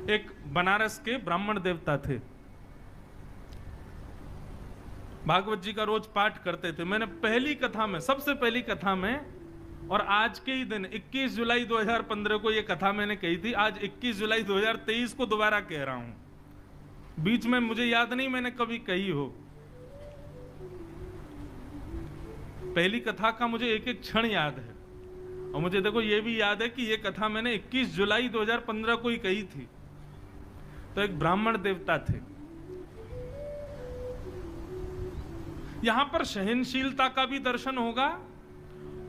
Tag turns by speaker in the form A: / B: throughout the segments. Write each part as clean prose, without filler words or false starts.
A: एक बनारस के ब्राह्मण देवता थे, भागवत जी का रोज पाठ करते थे। मैंने पहली कथा में, सबसे पहली कथा में, और आज के ही दिन 21 जुलाई 2015 को यह कथा मैंने कही थी, आज 21 जुलाई 2023 को दोबारा कह रहा हूं। बीच में मुझे याद नहीं मैंने कभी कही हो। पहली कथा का मुझे एक एक क्षण याद है, और मुझे देखो यह भी याद है कि यह कथा मैंने 21 जुलाई 2015 को ही कही थी। तो एक ब्राह्मण देवता थे। यहां पर सहनशीलता का भी दर्शन होगा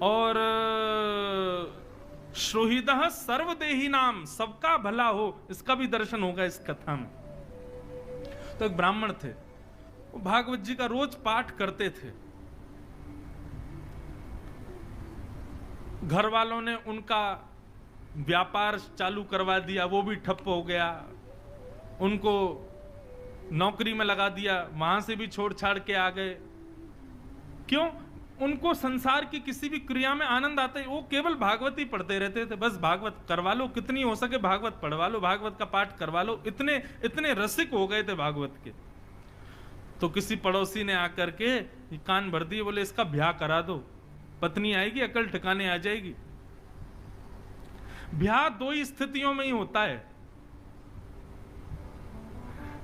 A: और श्रोहिदः सर्वदेही नाम, सबका भला हो, इसका भी दर्शन होगा इस कथा में। तो एक ब्राह्मण थे, वो भागवत जी का रोज पाठ करते थे। घर वालों ने उनका व्यापार चालू करवा दिया, वो भी ठप हो गया। उनको नौकरी में लगा दिया, वहां से भी छोड़ छाड़ के आ गए। क्यों? उनको संसार की किसी भी क्रिया में आनंद आता है, वो केवल भागवत ही पढ़ते रहते थे। बस भागवत करवा लो, कितनी हो सके भागवत पढ़वा लो, भागवत का पाठ करवा लो। इतने इतने रसिक हो गए थे भागवत के। तो किसी पड़ोसी ने आकर के कान भर दिए, बोले इसका ब्याह करा दो, पत्नी आएगी, अकल ठिकाने आ जाएगी। ब्याह दो ही स्थितियों में ही होता है,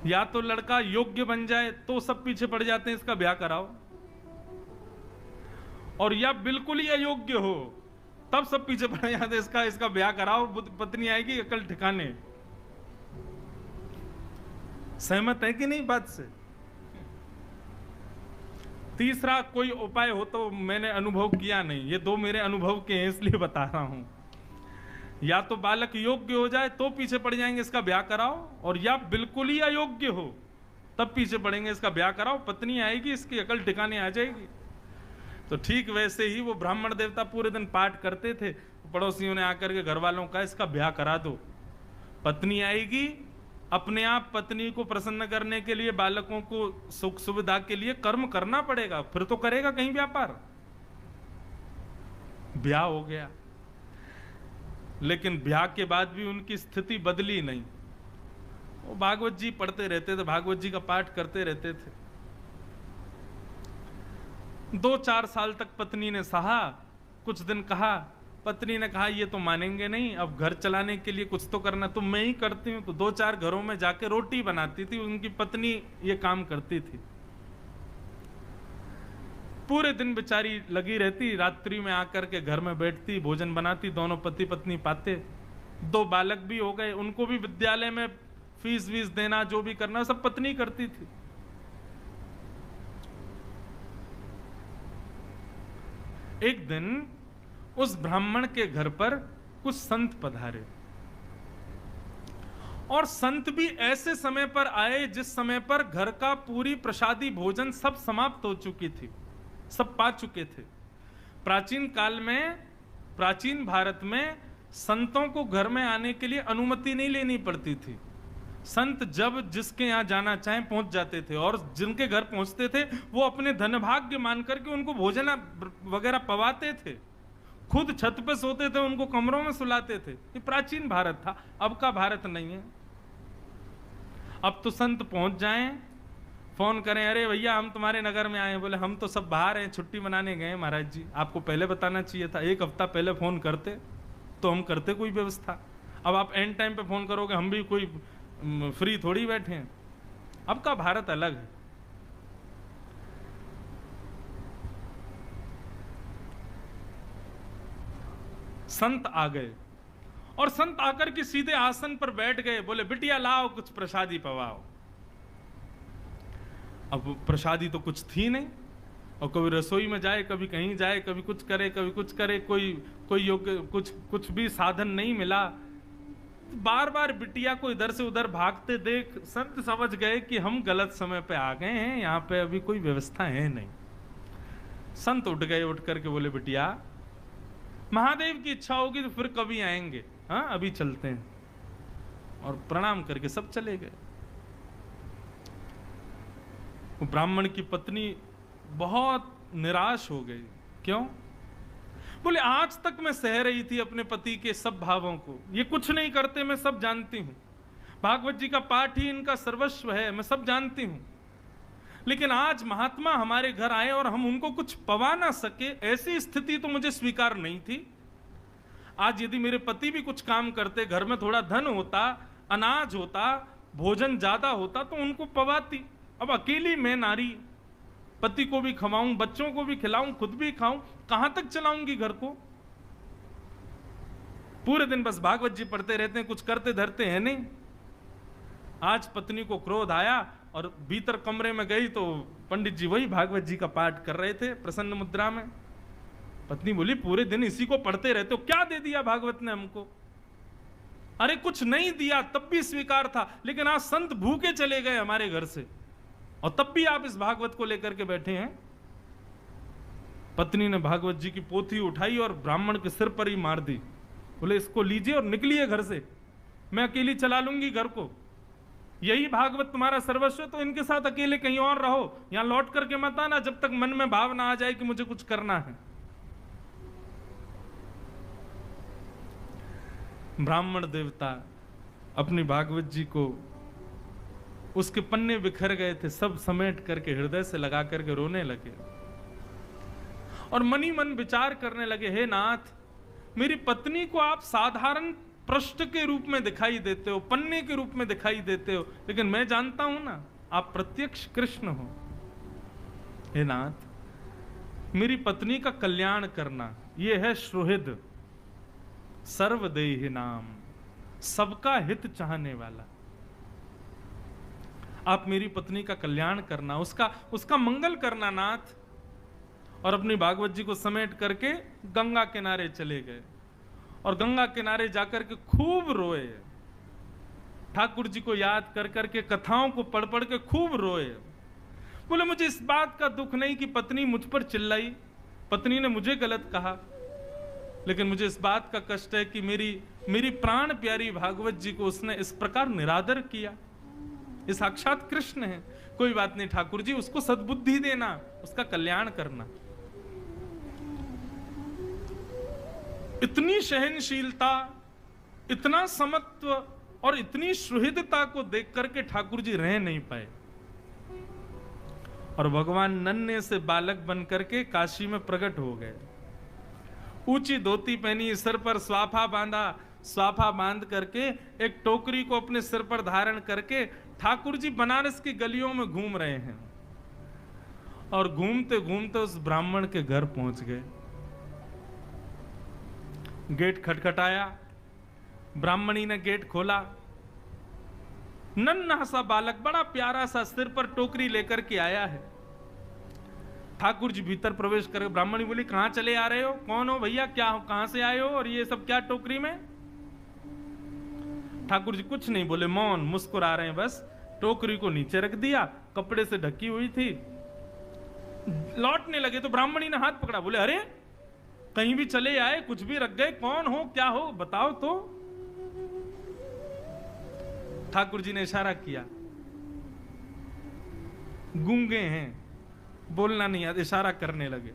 A: या तो लड़का योग्य बन जाए तो सब पीछे पड़ जाते हैं इसका ब्याह कराओ, और या बिल्कुल ही अयोग्य हो तब सब पीछे पड़ जाते हैं इसका ब्याह कराओ, पत्नी आएगी, अकल ठिकाने। सहमत है कि नहीं बात से? तीसरा कोई उपाय हो तो मैंने अनुभव किया नहीं, ये दो मेरे अनुभव के हैं इसलिए बता रहा हूं। या तो बालक योग्य हो जाए तो पीछे पड़ जाएंगे इसका ब्याह कराओ, और या बिल्कुल ही अयोग्य हो तब पीछे पड़ेंगे इसका ब्याह कराओ, पत्नी आएगी, इसकी अकल ठिकाने आ जाएगी। तो ठीक वैसे ही वो ब्राह्मण देवता पूरे दिन पाठ करते थे। पड़ोसियों ने आकर के घर वालों का इसका ब्याह करा दो, पत्नी आएगी, अपने आप पत्नी को प्रसन्न करने के लिए, बालकों को सुख सुविधा के लिए कर्म करना पड़ेगा, फिर तो करेगा कहीं व्यापार। ब्याह हो गया, लेकिन ब्याह के बाद भी उनकी स्थिति बदली नहीं। वो भागवत जी पढ़ते रहते थे, भागवत जी का पाठ करते रहते थे। 2-4 साल तक पत्नी ने सहा। कुछ दिन कहा, पत्नी ने कहा ये तो मानेंगे नहीं, अब घर चलाने के लिए कुछ तो करना, तो मैं ही करती हूं। तो 2-4 घरों में जाके रोटी बनाती थी, उनकी पत्नी ये काम करती थी। पूरे दिन बेचारी लगी रहती, रात्रि में आकर के घर में बैठती, भोजन बनाती, दोनों पति पत्नी पाते। 2 बालक भी हो गए, उनको भी विद्यालय में फीस वीस देना, जो भी करना सब पत्नी करती थी। एक दिन उस ब्राह्मण के घर पर कुछ संत पधारे, और संत भी ऐसे समय पर आए जिस समय पर घर का पूरी प्रसादी भोजन सब समाप्त हो चुकी थी, सब पा चुके थे। प्राचीन काल में, प्राचीन भारत में संतों को घर में आने के लिए अनुमति नहीं लेनी पड़ती थी। संत जब जिसके यहां जाना चाहे पहुंच जाते थे, और जिनके घर पहुंचते थे वो अपने धनभाग्य मान करके उनको भोजन वगैरह पवाते थे, खुद छत पे सोते थे, उनको कमरों में सुलाते थे। ये प्राचीन भारत था, अब का भारत नहीं है। अब तो संत पहुंच जाएं, फोन करें, अरे भैया हम तुम्हारे नगर में आए। बोले हम तो सब बाहर हैं, छुट्टी मनाने गए महाराज जी, आपको पहले बताना चाहिए था, 1 हफ्ता पहले फोन करते तो हम करते कोई व्यवस्था। अब आप एंड टाइम पे फोन करोगे, हम भी कोई फ्री थोड़ी बैठे हैं। अब का भारत अलग है। संत आ गए, और संत आकर के सीधे आसन पर बैठ गए। बोले बिटिया लाओ कुछ प्रसादी पवाओ। अब प्रसादी तो कुछ थी नहीं, और कभी रसोई में जाए, कभी कहीं जाए, कभी कुछ करे, कभी कुछ करे, कोई योग्य कुछ भी साधन नहीं मिला। बार बार बिटिया को इधर से उधर भागते देख संत समझ गए कि हम गलत समय पे आ गए हैं, यहां पे अभी कोई व्यवस्था है नहीं। संत उठ गए, उठ करके बोले बिटिया महादेव की इच्छा होगी तो फिर कभी आएंगे, हाँ अभी चलते हैं। और प्रणाम करके सब चले गए। वो ब्राह्मण की पत्नी बहुत निराश हो गई। क्यों? बोले आज तक मैं सह रही थी अपने पति के सब भावों को, ये कुछ नहीं करते, मैं सब जानती हूं, भागवत जी का पाठ ही इनका सर्वस्व है, मैं सब जानती हूं। लेकिन आज महात्मा हमारे घर आए और हम उनको कुछ पवा ना सके, ऐसी स्थिति तो मुझे स्वीकार नहीं थी। आज यदि मेरे पति भी कुछ काम करते, घर में थोड़ा धन होता, अनाज होता, भोजन ज्यादा होता, तो उनको पवाती। अब अकेली मैं नारी, पति को भी खवाऊं, बच्चों को भी खिलाऊं, खुद भी खाऊं, कहां तक चलाऊंगी घर को? पूरे दिन बस भागवत जी पढ़ते रहते हैं, कुछ करते धरते हैं नहीं। आज पत्नी को क्रोध आया और भीतर कमरे में गई तो पंडित जी वही भागवत जी का पाठ कर रहे थे प्रसन्न मुद्रा में। पत्नी बोली, पूरे दिन इसी को पढ़ते रहते हो, क्या दे दिया भागवत ने हमको? अरे कुछ नहीं दिया तब भी स्वीकार था, लेकिन आज संत भूखे चले गए हमारे घर से और तब भी आप इस भागवत को लेकर के बैठे हैं। पत्नी ने भागवत जी की पोथी उठाई और ब्राह्मण के सिर पर ही मार दी। बोले, इसको लीजिए और निकलिए घर से, मैं अकेली चला लूंगी घर को। यही भागवत तुम्हारा सर्वस्व है तो इनके साथ अकेले कहीं और रहो, यहां लौट करके मत आना जब तक मन में भाव ना आ जाए कि मुझे कुछ करना है। ब्राह्मण देवता अपनी भागवत जी को, उसके पन्ने बिखर गए थे, सब समेट करके हृदय से लगा करके रोने लगे और मनी मन विचार करने लगे, हे नाथ, मेरी पत्नी को आप साधारण पृष्ठ के रूप में दिखाई देते हो, पन्ने के रूप में दिखाई देते हो, लेकिन मैं जानता हूं ना आप प्रत्यक्ष कृष्ण हो। हे नाथ, मेरी पत्नी का कल्याण करना, यह है सुहृद सर्वदेहि नाम, सबका हित चाहने वाला। आप मेरी पत्नी का कल्याण करना, उसका मंगल करना नाथ। और अपनी भागवत जी को समेट करके गंगा किनारे चले गए और गंगा किनारे जाकर के खूब रोए, ठाकुर जी को याद कर करके, कथाओं को पढ़ पढ़ के खूब रोए। बोले, मुझे इस बात का दुख नहीं कि पत्नी मुझ पर चिल्लाई, पत्नी ने मुझे गलत कहा, लेकिन मुझे इस बात का कष्ट है कि मेरी प्राण प्यारी भागवत जी को उसने इस प्रकार निरादर किया। ये साक्षात कृष्ण है। कोई बात नहीं ठाकुर जी, उसको सद्बुद्धि देना, उसका कल्याण करना। इतनी सहनशीलता, इतना समत्व और इतनी सुहृदता को देख करके ठाकुर जी रह नहीं पाए और भगवान नन्हे से बालक बन करके काशी में प्रकट हो गए। ऊंची धोती पहनी, सिर पर स्वाफा बांधा, स्वाफा बांध करके एक टोकरी को अपने सिर पर धारण करके ठाकुर जी बनारस की गलियों में घूम रहे हैं और घूमते घूमते उस ब्राह्मण के घर पहुंच गए। गेट खटखटाया, ब्राह्मणी ने गेट खोला। नन्हा सा बालक, बड़ा प्यारा सा, सिर पर टोकरी लेकर के आया है। ठाकुर जी भीतर प्रवेश कर, ब्राह्मणी बोली, कहां चले आ रहे हो? कौन हो भैया? क्या हो? कहां से आए हो? और ये सब क्या टोकरी में? ठाकुर जी कुछ नहीं बोले, मौन, मुस्कुरा रहे हैं बस। टोकरी को नीचे रख दिया, कपड़े से ढकी हुई थी। लौटने लगे तो ब्राह्मणी ने हाथ पकड़ा, बोले, अरे कहीं भी चले आए, कुछ भी रख गए, कौन हो, क्या हो, बताओ तो। ठाकुर जी ने इशारा किया, गूंगे हैं, बोलना नहीं आता, इशारा करने लगे।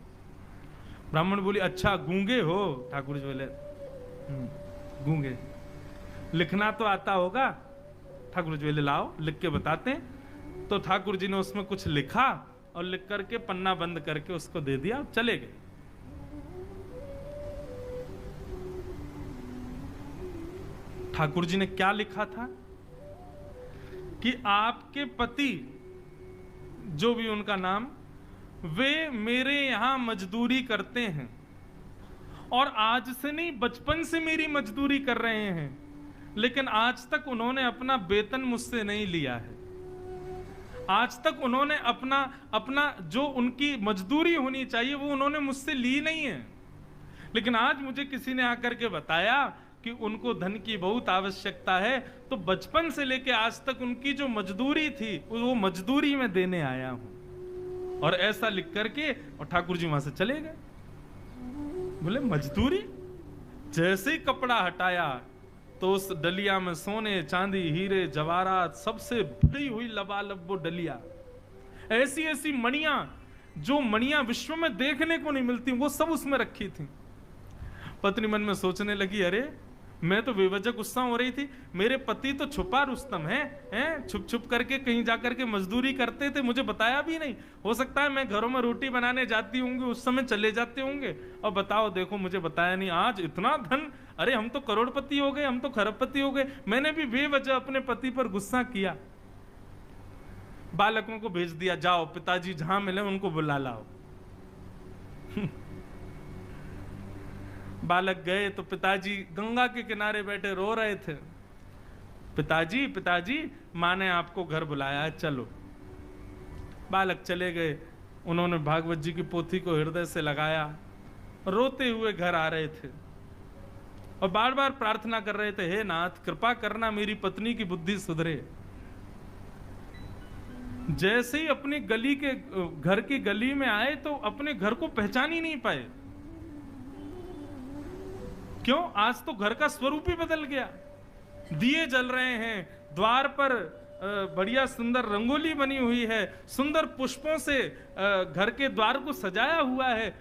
A: ब्राह्मण बोली, अच्छा गूंगे हो? ठाकुर जी बोले, गूंगे, लिखना तो आता होगा? ठाकुर जी बोले, लाओ लिख के बताते हैं। तो ठाकुर जी ने उसमें कुछ लिखा और लिख करके पन्ना बंद करके उसको दे दिया, चले गए। ठाकुर जी ने क्या लिखा था कि आपके पति, जो भी उनका नाम, वे मेरे यहां मजदूरी करते हैं और आज से नहीं, बचपन से मेरी मजदूरी कर रहे हैं, लेकिन आज तक उन्होंने अपना वेतन मुझसे नहीं लिया है। आज तक उन्होंने अपना जो उनकी मजदूरी होनी चाहिए वो उन्होंने मुझसे ली नहीं है। लेकिन आज मुझे किसी ने आकर के बताया कि उनको धन की बहुत आवश्यकता है, तो बचपन से लेके आज तक उनकी जो मजदूरी थी वो मजदूरी में देने आया हूं। और ऐसा लिख करके और ठाकुर जी वहां से चले गए। बोले, मजदूरी? जैसे ही कपड़ा हटाया तो उस डलिया में सोने, चांदी, हीरे, जवाहरात, सबसे भरी हुई लबालब वो डलिया, ऐसी ऐसी मणियां, जो मणियां विश्व में देखने को नहीं मिलती, वो सब उसमें रखी थी। पत्नी मन में सोचने लगी, अरे मैं तो बेवजह गुस्सा हो रही थी, मेरे पति तो छुपा रुस्तम हैं, छुप छुप करके कहीं जाकर के मजदूरी करते थे, मुझे बताया भी नहीं। हो सकता है मैं घरों में रोटी बनाने जाती होंगी, उस समय चले जाते होंगे, और बताओ देखो मुझे बताया नहीं। आज इतना धन, अरे हम तो करोड़पति हो गए, हम तो खरबपति हो गए। मैंने भी बेवजह अपने पति पर गुस्सा किया। बालकों को भेज दिया, जाओ पिताजी जहां मिले उनको बुला लाओ। बालक गए तो पिताजी गंगा के किनारे बैठे रो रहे थे। पिताजी पिताजी, माँ ने आपको घर बुलाया है, चलो। बालक चले गए, उन्होंने भागवत जी की पोथी को हृदय से लगाया, रोते हुए घर आ रहे थे और बार बार प्रार्थना कर रहे थे, हे नाथ कृपा करना मेरी पत्नी की बुद्धि सुधरे। जैसे ही अपनी गली के घर की गली में आए तो अपने घर को पहचान ही नहीं पाए। क्यों? आज तो घर का स्वरूप ही बदल गया। दिए जल रहे हैं, द्वार पर बढ़िया सुंदर रंगोली बनी हुई है, सुंदर पुष्पों से घर के द्वार को सजाया हुआ है।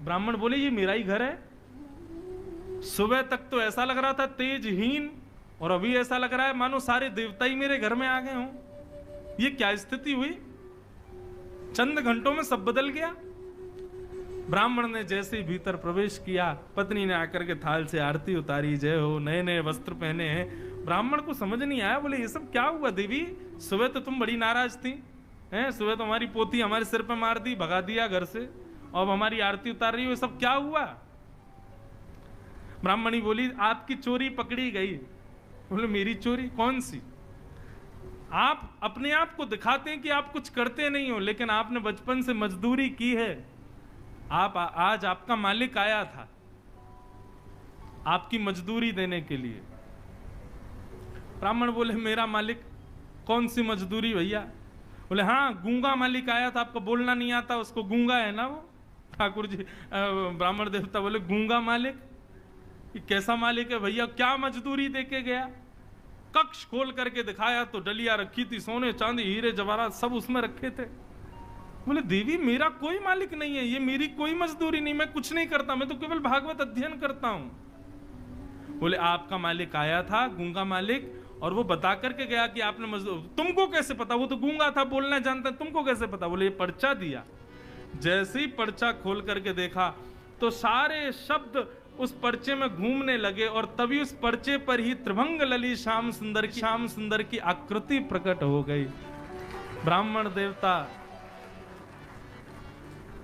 A: ब्राह्मण बोले ये मेरा ही घर है। सुबह तक तो ऐसा लग रहा था तेजहीन, और अभी ऐसा लग रहा है मानो सारे देवता ही मेरे घर में आ गए हों। ये क्या स्थिति हुई? चंद घंटों में सब बदल गया। ब्राह्मण ने जैसे ही भीतर प्रवेश किया, पत्नी ने आकर के थाल से आरती उतारी, जय हो, नए नए वस्त्र पहने हैं। ब्राह्मण को समझ नहीं आया, बोले ये सब क्या हुआ देवी? सुबह तो तुम बड़ी नाराज थी, हैं? सुबह तो हमारी पोती हमारे सिर पे मार दी, भगा दिया घर से, और हमारी आरती उतार रही हो, ये सब क्या हुआ? ब्राह्मणी बोली आपकी चोरी पकड़ी गई। बोले मेरी चोरी? कौन सी? आप अपने आप को दिखाते हैं कि आप कुछ करते नहीं हो, लेकिन आपने बचपन से मजदूरी की है। आज आपका मालिक आया था आपकी मजदूरी देने के लिए। ब्राह्मण बोले मेरा मालिक? कौन सी मजदूरी भैया? बोले हाँ, गूंगा मालिक आया था, आपको बोलना नहीं आता, उसको गूंगा है ना वो। ठाकुर जी ब्राह्मण देवता बोले गूंगा मालिक? ये कैसा मालिक है भैया? क्या मजदूरी देके गया? कक्ष खोल करके दिखाया तो डलिया रखी थी, सोने चांदी हीरे जवाहरात सब उसमें रखे थे। बोले देवी मेरा कोई मालिक नहीं है, ये मेरी कोई मजदूरी नहीं, मैं कुछ नहीं करता, मैं तो केवल भागवत अध्ययन करता हूं। बोले आपका मालिक आया था, गूंगा मालिक, और वो बता करके गया कि आपने मजदूर। तुमको कैसे पता? वो तो गूंगा था, बोलना जानता, तुमको कैसे पता? बोले ये पर्चा दिया। जैसे ही पर्चा खोल करके देखा तो सारे शब्द उस पर्चे में घूमने लगे, और तभी उस पर्चे पर ही त्रिभंग ललित श्याम सुंदर की आकृति प्रकट हो गई। ब्राह्मण देवता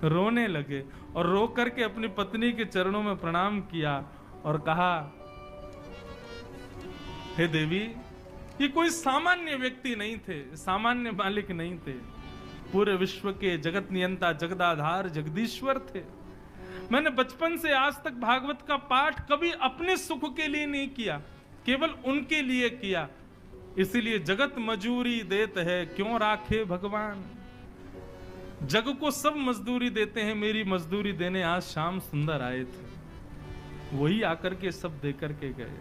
A: रोने लगे और रो करके अपनी पत्नी के चरणों में प्रणाम किया और कहा, हे देवी, ये कोई सामान्य व्यक्ति नहीं थे, सामान्य मालिक नहीं थे, पूरे विश्व के जगत नियंता, जगदाधार, जगदीश्वर थे। मैंने बचपन से आज तक भागवत का पाठ कभी अपने सुख के लिए नहीं किया, केवल उनके लिए किया। इसीलिए जगत मजूरी देत है, क्यों राखे भगवान। जग को सब मजदूरी देते हैं, मेरी मजदूरी देने आज श्याम सुंदर आए थे, वही आकर के सब दे करके गए।